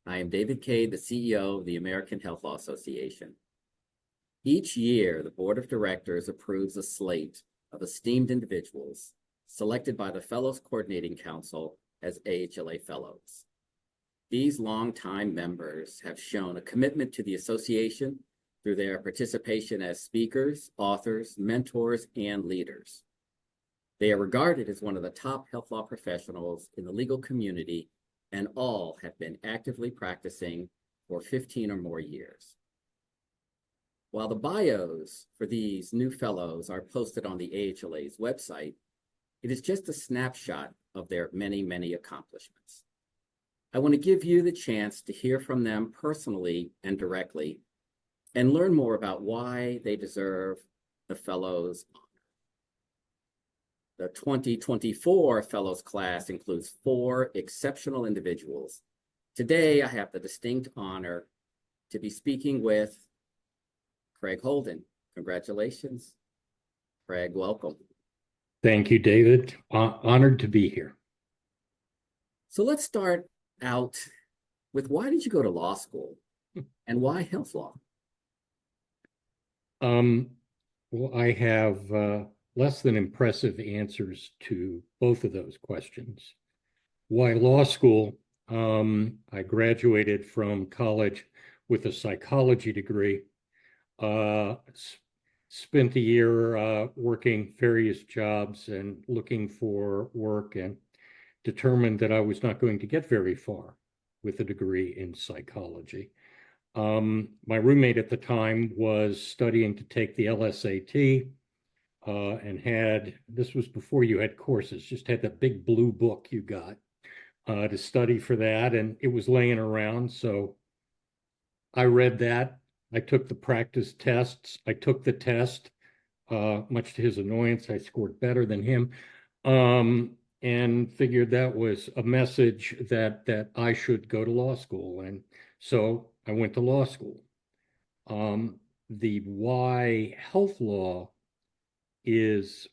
I am David Cade, the CEO of the American Health Law Association. Each year, the Board of Directors approves a slate of esteemed individuals selected by the Fellows Coordinating Council as AHLA Fellows. These longtime members have shown a commitment to the association through their participation as speakers, authors, mentors, and leaders. They are regarded as one of the top health law professionals in the legal community, and all have been actively practicing for 15 or more years. While the bios for these new fellows are posted on the AHLA's website, it is just a snapshot of their many, many accomplishments. I want to give you the chance to hear from them personally and directly and learn more about why they deserve the Fellows honor. The 2024 Fellows class includes 4 exceptional individuals. Today, I have the distinct honor to be speaking with Craig Holden. Congratulations. Craig, welcome. Thank you, David. Honored to be here. So let's start out with, why did you go to law school and why health law? Well, I have less than impressive answers to both of those questions. Why law school? I graduated from college with a psychology degree. Spent the year working various jobs and looking for work, and determined that I was not going to get very far with a degree in psychology. My roommate at the time was studying to take the LSAT and this was before you had courses, just had that big blue book you got to study for that, and it was laying around. So I read that. I took the practice tests. I took the test. Much to his annoyance, I scored better than him, and figured that was a message that I should go to law school. And so I went to law school. The why health law is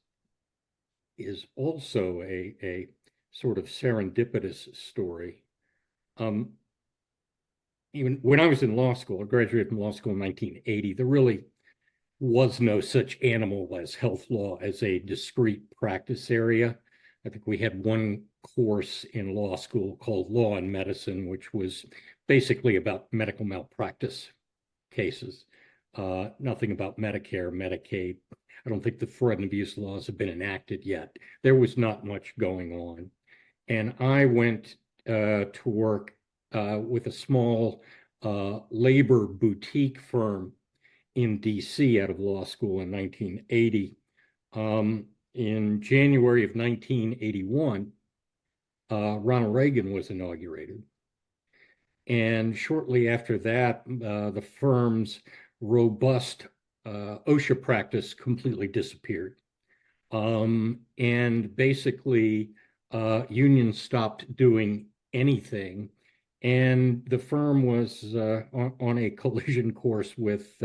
also a sort of serendipitous story. Even when I was in law school, I graduated from law school in 1980, there really was no such animal as health law as a discrete practice area. I think we had one course in law school called Law and Medicine, which was basically about medical malpractice cases. Nothing about Medicare, Medicaid. I don't think the fraud and abuse laws have been enacted yet. There was not much going on. And I went to work with a small labor boutique firm in DC out of law school in 1980. In January of 1981, Ronald Reagan was inaugurated. And shortly after that, the firm's robust OSHA practice completely disappeared. And basically, unions stopped doing anything. And the firm was on a collision course with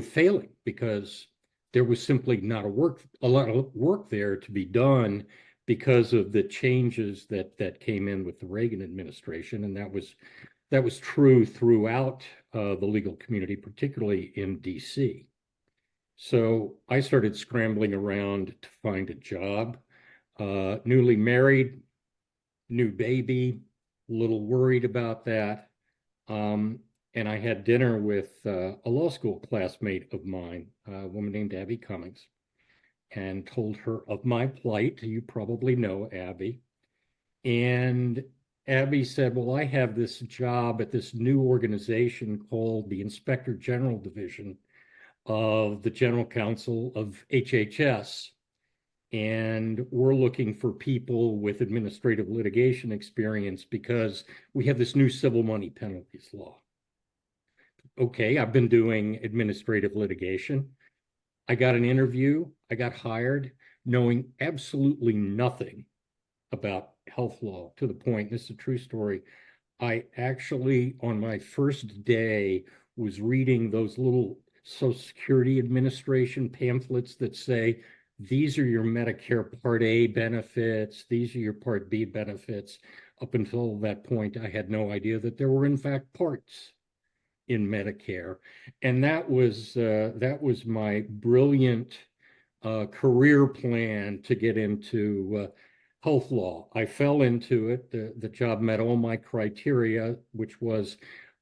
failing, because there was simply not a lot of work there to be done because of the changes that came in with the Reagan administration, and that was true throughout the legal community, particularly in DC. So I started scrambling around to find a job. Newly married, new baby, a little worried about that. And I had dinner with a law school classmate of mine, a woman named Abby Cummings, and told her of my plight. You probably know Abby. And Abby said, well, I have this job at this new organization called the Inspector General Division of the General Counsel of HHS. And we're looking for people with administrative litigation experience because we have this new civil money penalties law. Okay, I've been doing administrative litigation. I got an interview. I got hired knowing absolutely nothing about health law, to the point, this is a true story, I actually, on my first day, was reading those little Social Security Administration pamphlets that say, these are your Medicare Part A benefits, these are your Part B benefits. up until that point, I had no idea that there were in fact parts in Medicare, and that was my brilliant career plan to get into health law. I fell into it. The job met all my criteria, which was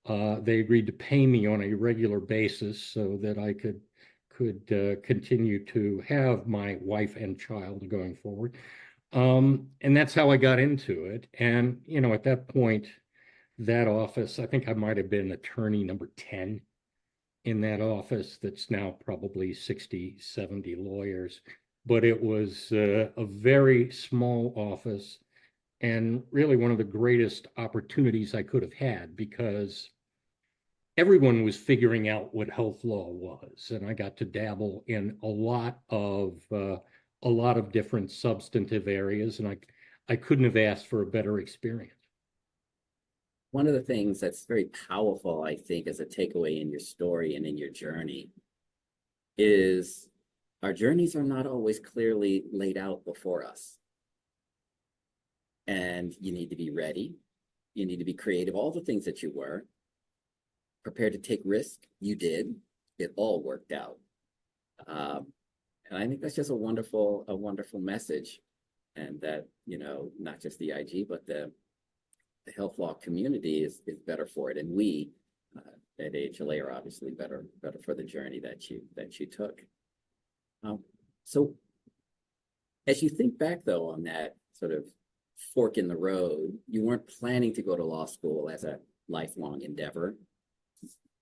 they agreed to pay me on a regular basis so that I could continue to have my wife and child going forward. And that's how I got into it. And, you know, at that point, that office, I think I might have been attorney number 10 in that office. That's now probably 60, 70 lawyers. But it was a very small office and really one of the greatest opportunities I could have had, because everyone was figuring out what health law was, and I got to dabble in a lot of different substantive areas, and I couldn't have asked for a better experience. One of the things that's very powerful, I think, as a takeaway in your story and in your journey is our journeys are not always clearly laid out before us. And you need to be ready. You need to be creative, all the things that you were. Prepared to take risk, you did. It all worked out. And I think that's just a wonderful message. And that, you know, not just the IG, but the health law community is better for it. And we at AHLA are obviously better for the journey that you took. So as you think back, though, on that sort of fork in the road, you weren't planning to go to law school as a lifelong endeavor.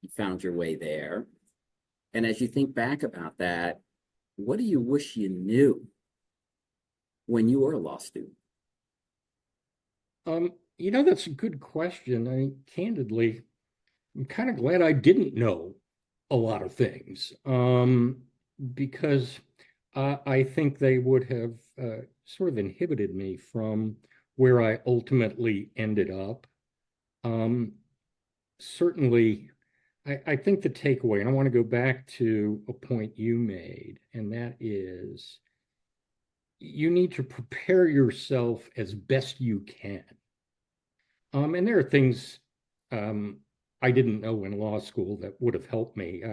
You found your way there. And as you think back about that, what do you wish you knew when you were a law student? You know, that's a good question. I mean, candidly, I'm kind of glad I didn't know a lot of things, because I think they would have sort of inhibited me from where I ultimately ended up. Certainly, I think the takeaway, and I want to go back to a point you made, and that is you need to prepare yourself as best you can. And there are things I didn't know in law school that would have helped me.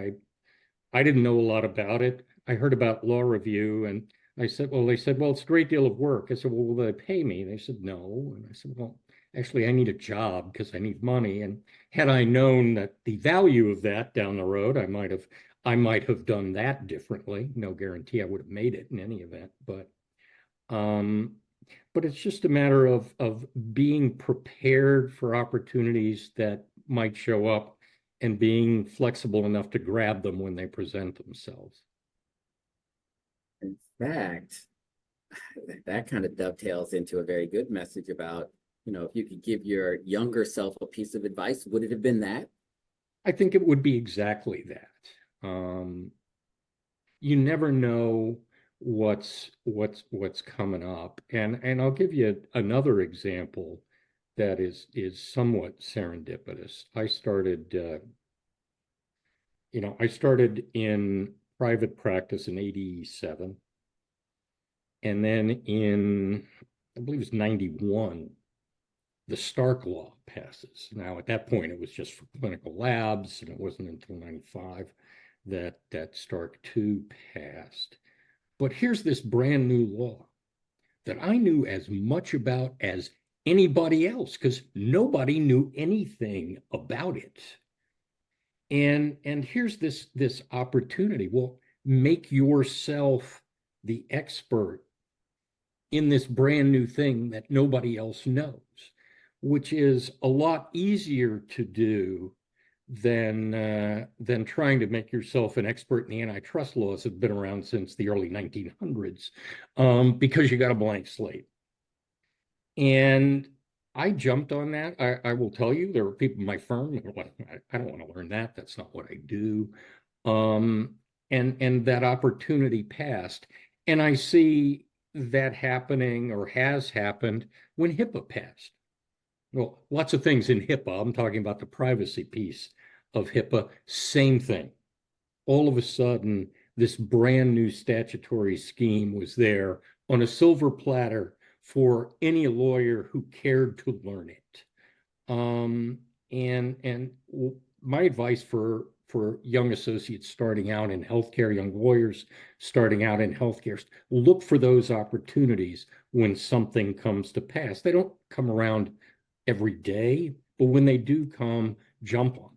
I didn't know a lot about it. I heard about law review, and they said, well, it's a great deal of work. I said, well, will they pay me? And they said, no. And I said, well, actually, I need a job because I need money. And had I known that the value of that down the road, I might have done that differently. No guarantee I would have made it in any event, but it's just a matter of being prepared for opportunities that might show up and being flexible enough to grab them when they present themselves. In fact, that kind of dovetails into a very good message about, you know, if you could give your younger self a piece of advice, would it have been that? I think it would be exactly that. You never know what's coming up, and I'll give you another example that is somewhat serendipitous. I started in private practice in 87, and then in, I believe it's 91, the Stark Law passes. Now, at that point, it was just for clinical labs, and it wasn't until 95 that Stark 2 passed. But here's this brand new law that I knew as much about as anybody else, because nobody knew anything about it. And here's this opportunity. Well, make yourself the expert in this brand new thing that nobody else knows, which is a lot easier to do than trying to make yourself an expert in the antitrust laws that have been around since the early 1900s, because you got a blank slate. And I jumped on that. I will tell you, there were people in my firm who were like, I don't want to learn that. That's not what I do. And that opportunity passed. And I see that happening, or has happened, when HIPAA passed. Well, lots of things in HIPAA. I'm talking about the privacy piece of HIPAA. Same thing. All of a sudden, this brand new statutory scheme was there on a silver platter for any lawyer who cared to learn it. And my advice for young associates starting out in healthcare, young lawyers starting out in healthcare, look for those opportunities when something comes to pass. They don't come around every day, but when they do come, jump on.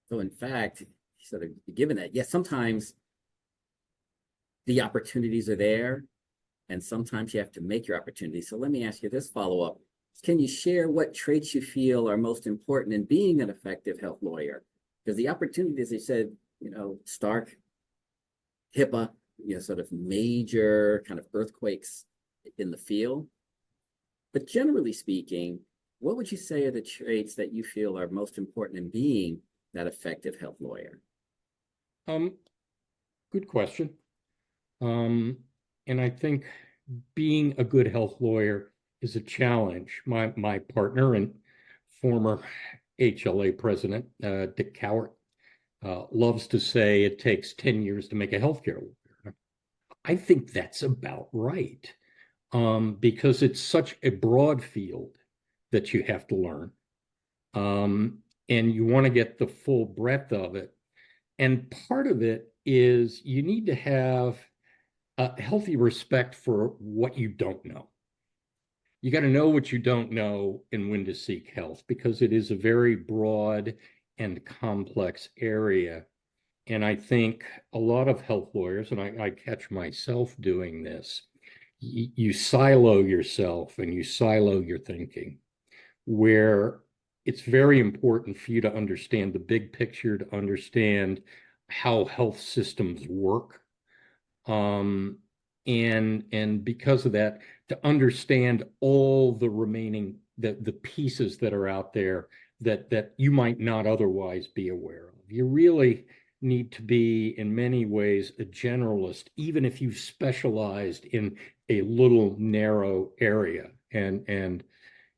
So in fact, sort of given that, yes, sometimes the opportunities are there, and sometimes you have to make your opportunities. So let me ask you this follow-up. Can you share what traits you feel are most important in being an effective health lawyer? Because the opportunities, they said, Stark, HIPAA, sort of major kind of earthquakes in the field. But generally speaking, what would you say are the traits that you feel are most important in being that effective health lawyer? Good question. And I think being a good health lawyer is a challenge. My partner and former AHLA president, Dick Cowart, loves to say it takes 10 years to make a healthcare lawyer. I think that's about right, because it's such a broad field that you have to learn. And you want to get the full breadth of it. And part of it is you need to have a healthy respect for what you don't know. You got to know what you don't know and when to seek health, because it is a very broad and complex area. And I think a lot of health lawyers, and I catch myself doing this, you silo yourself and you silo your thinking, where it's very important for you to understand the big picture, to understand how health systems work. And because of that, to understand all the remaining the pieces that are out there that you might not otherwise be aware of. You really need to be, in many ways, a generalist, even if you've specialized in a little narrow area. And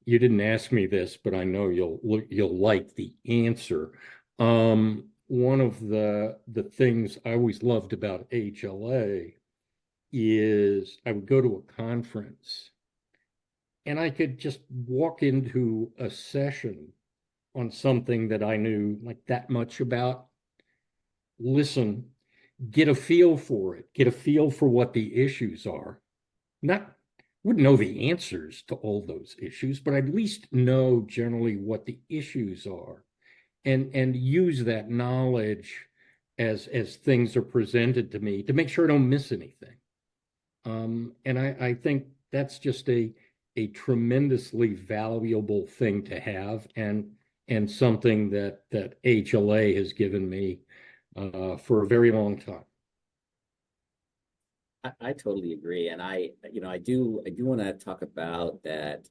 you didn't ask me this, but I know you'll like the answer. One of the things I always loved about AHLA is I would go to a conference and I could just walk into a session on something that I knew like that much about, listen, get a feel for it, get a feel for what the issues are. Wouldn't know the answers to all those issues, but I'd at least know generally what the issues are, and use that knowledge as things are presented to me to make sure I don't miss anything. And I think that's just a tremendously valuable thing to have, and something that AHLA has given me for a very long time. I totally agree. And I do want to talk about that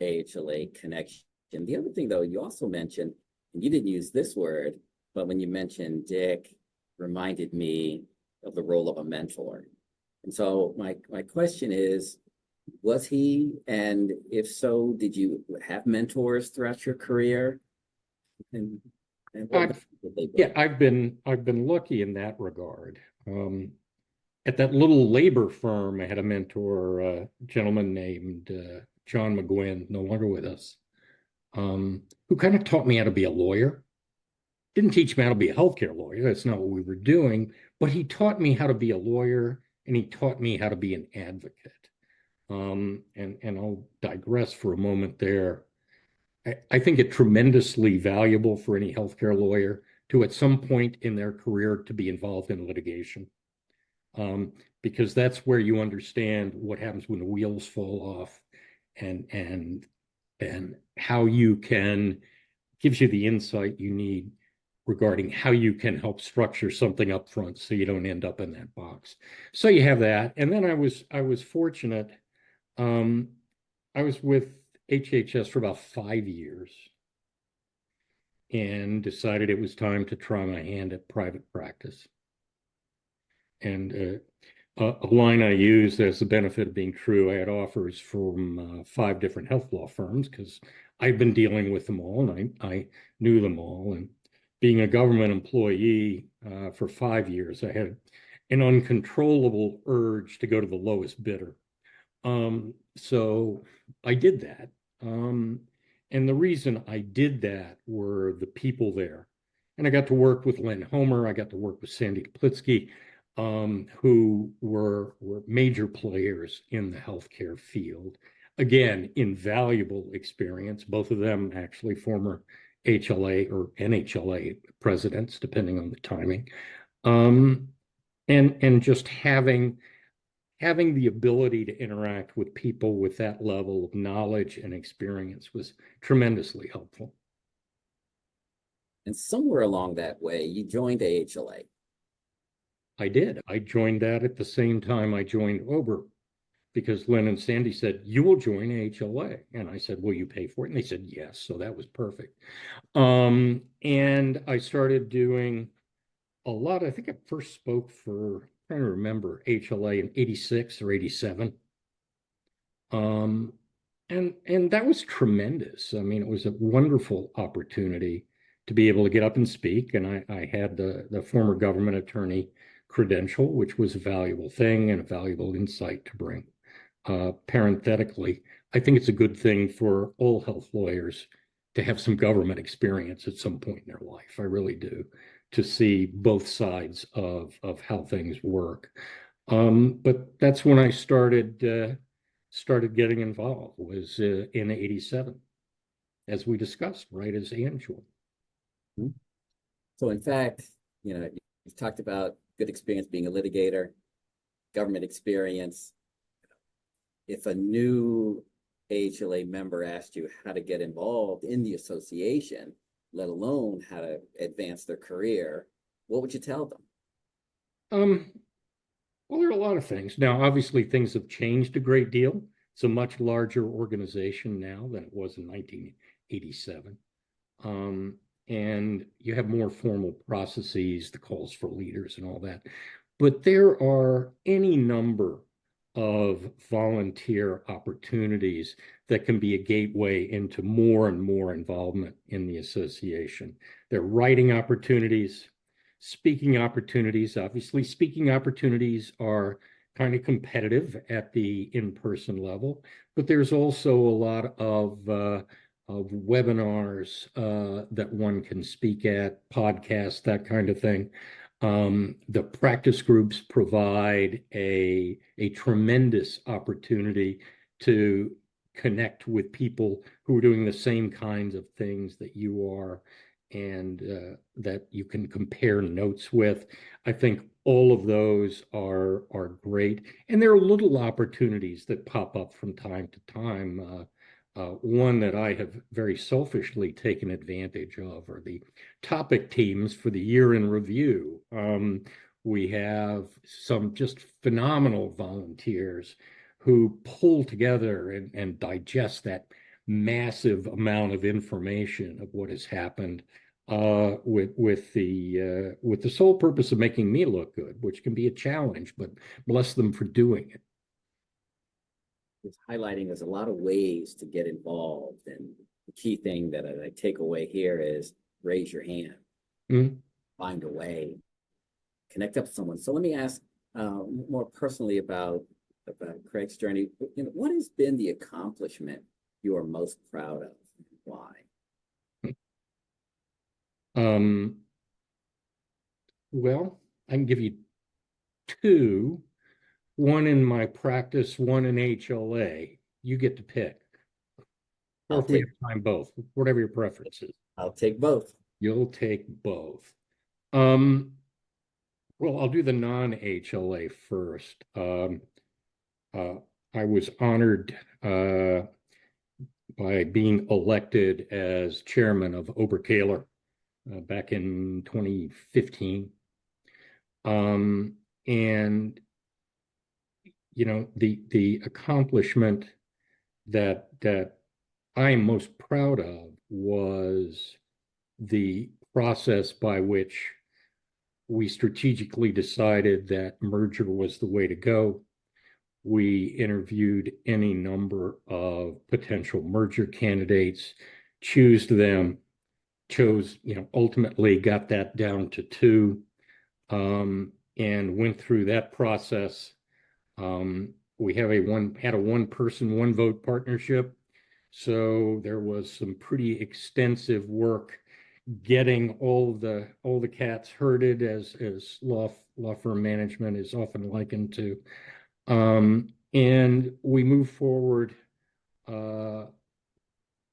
AHLA connection. The other thing, though, you also mentioned, and you didn't use this word, but when you mentioned Dick, reminded me of the role of a mentor. And so my question is, was he, and if so, did you have mentors throughout your career? And I've been lucky in that regard. At that little labor firm, I had a mentor, a gentleman named John McGuinn, no longer with us, who kind of taught me how to be a lawyer. Didn't teach me how to be a healthcare lawyer. That's not what we were doing. But he taught me how to be a lawyer, and he taught me how to be an advocate. And I'll digress for a moment there. I think it tremendously valuable for any healthcare lawyer to, at some point in their career, to be involved in litigation. Because that's where you understand what happens when the wheels fall off, and how you can, gives you the insight you need regarding how you can help structure something up front so you don't end up in that box. So you have that. And then I was fortunate. I was with HHS for about 5 years and decided it was time to try my hand at private practice. And a line I used as the benefit of being true, I had offers from 5 different health law firms because I've been dealing with them all, and I knew them all. And being a government employee for 5 years, I had an uncontrollable urge to go to the lowest bidder. So I did that. And the reason I did that were the people there. And I got to work with Len Homer. I got to work with Sandy Kaplitsky, who were major players in the healthcare field. Again, invaluable experience. Both of them actually former HLA or NHLA presidents, depending on the timing. And just having the ability to interact with people with that level of knowledge and experience was tremendously helpful. And somewhere along that way, you joined AHLA. I did. I joined that at the same time I joined Ober, because Len and Sandy said, "You will join AHLA." And I said, "Will you pay for it?" And they said, "Yes." So that was perfect. And I started doing a lot. I think I first spoke for, I'm trying to remember, HLA in 86 or 87. And that was tremendous. I mean, it was a wonderful opportunity to be able to get up and speak. And I had the former government attorney credential, which was a valuable thing and a valuable insight to bring. Parenthetically, I think it's a good thing for all health lawyers to have some government experience at some point in their life. I really do, to see both sides of how things work. But that's when I started getting involved, was in 87, as we discussed, right as Ann joined. So in fact, you've talked about good experience being a litigator, government experience. If a new AHLA member asked you how to get involved in the association, let alone how to advance their career, what would you tell them? Well, there are a lot of things. Now, obviously, things have changed a great deal. It's a much larger organization now than it was in 1987. And you have more formal processes, the calls for leaders and all that. But there are any number of volunteer opportunities that can be a gateway into more and more involvement in the association. There are writing opportunities, speaking opportunities. Obviously, speaking opportunities are kind of competitive at the in-person level, but there's also a lot of webinars that one can speak at, podcasts, that kind of thing. The practice groups provide a tremendous opportunity to connect with people who are doing the same kinds of things that you are, and that you can compare notes with. I think all of those are great. And there are little opportunities that pop up from time to time. One that I have very selfishly taken advantage of are the topic teams for the year in review. We have some just phenomenal volunteers who pull together and digest that massive amount of information of what has happened, with the sole purpose of making me look good, which can be a challenge, but bless them for doing it. It's highlighting there's a lot of ways to get involved, and the key thing that I take away here is raise your hand, find a way, connect up with someone. So let me ask more personally about Craig's journey. What has been the accomplishment you are most proud of, and why? Well, I can give you two. One in my practice, one in HLA. You get to pick. Or if we have time, both, whatever your preference is. I'll take both. You'll take both. Well, I'll do the non-HLA first. I was honored by being elected as chairman of Ober Kaler back in 2015. And the accomplishment that I am most proud of was the process by which we strategically decided that merger was the way to go. We interviewed any number of potential merger candidates, ultimately got that down to two, and went through that process. we have had a one person, one vote partnership. So there was some pretty extensive work getting all the cats herded, as law firm management is often likened to. And we moved forward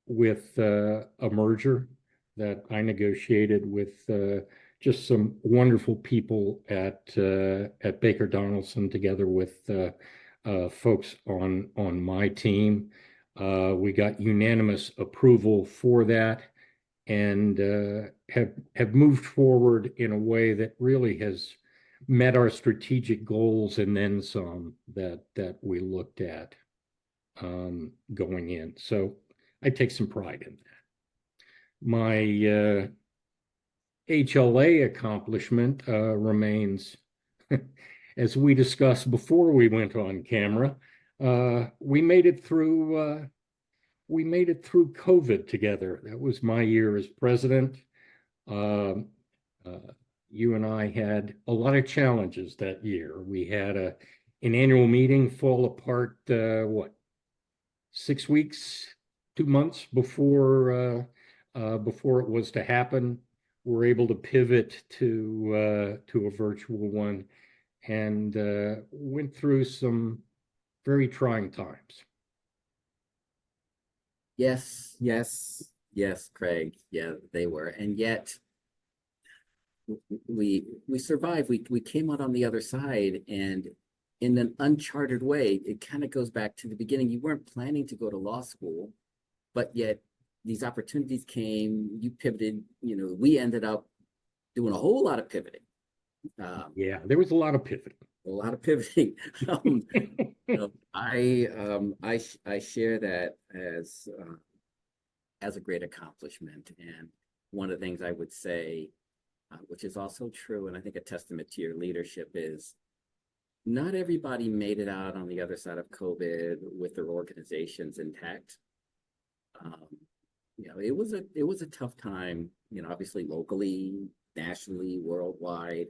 with a merger that I negotiated with just some wonderful people at Baker Donelson, together with folks on my team. We got unanimous approval for that, and have moved forward in a way that really has met our strategic goals and then some that we looked at going in. So I take some pride in that. My HLA accomplishment remains, as we discussed before we went on camera, we made it through COVID together. That was my year as president. You and I had a lot of challenges that year. We had an annual meeting fall apart, 6 weeks, 2 months before it was to happen. We're able to pivot to a virtual one, and went through some very trying times. Yes, Craig. Yeah, they were. And yet we survived. We came out on the other side, and in an uncharted way. It kind of goes back to the beginning. You weren't planning to go to law school, but yet these opportunities came, you pivoted, we ended up doing a whole lot of pivoting. Yeah, there was a lot of pivoting. A lot of pivoting. I share that as a great accomplishment. And one of the things I would say, which is also true, and I think a testament to your leadership, is not everybody made it out on the other side of COVID with their organizations intact. It was a tough time, obviously locally, nationally, worldwide.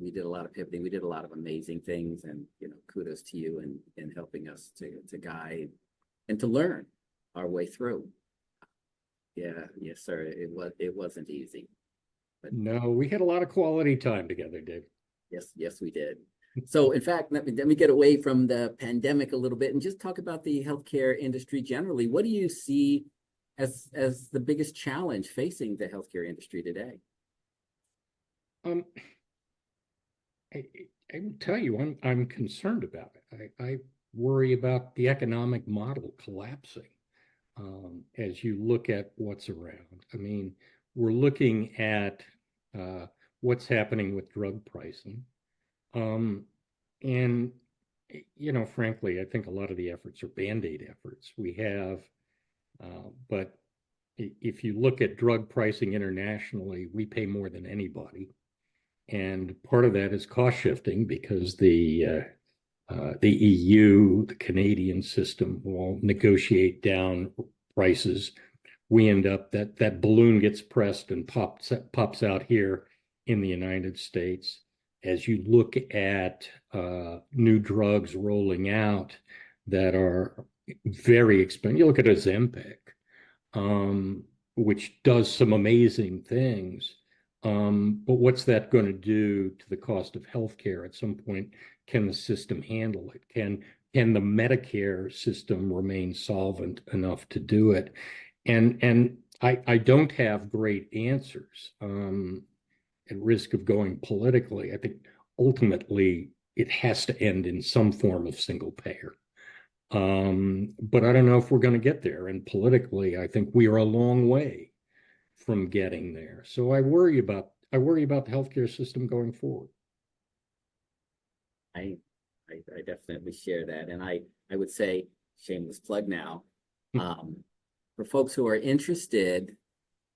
We did a lot of pivoting. We did a lot of amazing things, and kudos to you in helping us to guide and to learn our way through. Yeah, yes, sir. It wasn't easy. But no, we had a lot of quality time together, Dave. Yes, we did. So, in fact, let me get away from the pandemic a little bit and just talk about the healthcare industry generally. What do you see as the biggest challenge facing the healthcare industry today? I will tell you, I'm concerned about it. I worry about the economic model collapsing as you look at what's around. I mean, we're looking at what's happening with drug pricing. And, frankly, I think a lot of the efforts are Band-Aid efforts we have. But if you look at drug pricing internationally, we pay more than anybody. And part of that is cost shifting, because the EU, the Canadian system, will negotiate down prices. We end up that balloon gets pressed and pops out here in the United States. As you look at new drugs rolling out that are very expensive, you look at Ozempic, which does some amazing things. But what's that going to do to the cost of healthcare? At some point, can the system handle it? Can the Medicare system remain solvent enough to do it? And I don't have great answers. At risk of going politically, I think ultimately it has to end in some form of single payer. But I don't know if we're going to get there. And politically, I think we are a long way from getting there. So I worry about the healthcare system going forward. I definitely share that. And I would say, shameless plug now, for folks who are interested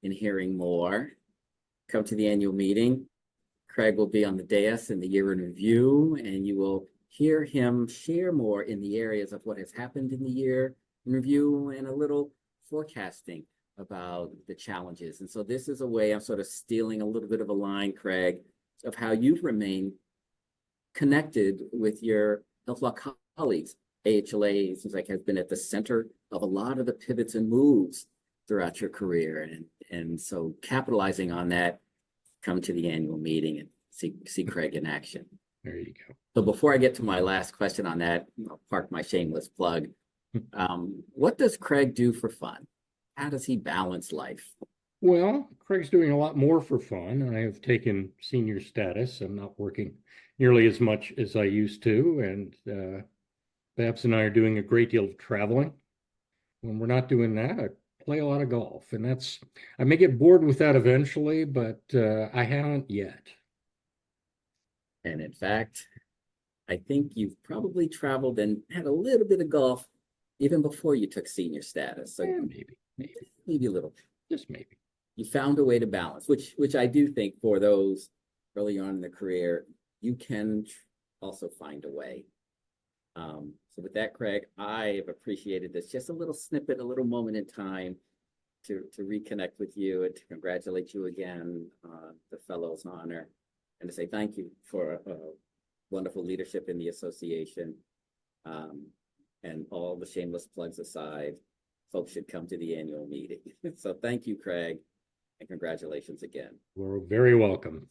in hearing more, come to the annual meeting. Craig will be on the dais in the year in review, and you will hear him share more in the areas of what has happened in the year in review and a little forecasting about the challenges. And so this is a way, I'm sort of stealing a little bit of a line, Craig, of how you've remained connected with your health law colleagues. AHLA seems like has been at the center of a lot of the pivots and moves throughout your career. And so capitalizing on that, come to the annual meeting and see Craig in action. There you go. So before I get to my last question on that, I'll park my shameless plug. What does Craig do for fun? How does he balance life? Well, Craig's doing a lot more for fun. I have taken senior status. I'm not working nearly as much as I used to. And Babs and I are doing a great deal of traveling. When we're not doing that, I play a lot of golf. And I may get bored with that eventually, but I haven't yet. And in fact, I think you've probably traveled and had a little bit of golf even before you took senior status. So Yeah, maybe a little. just maybe. You found a way to balance, which I do think for those early on in the career, you can also find a way. So with that, Craig, I have appreciated this, just a little snippet, a little moment in time to reconnect with you and to congratulate you again on the Fellow's honor and to say thank you for wonderful leadership in the association. And all the shameless plugs aside, folks should come to the annual meeting. So thank you, Craig, and congratulations again. We're very welcome.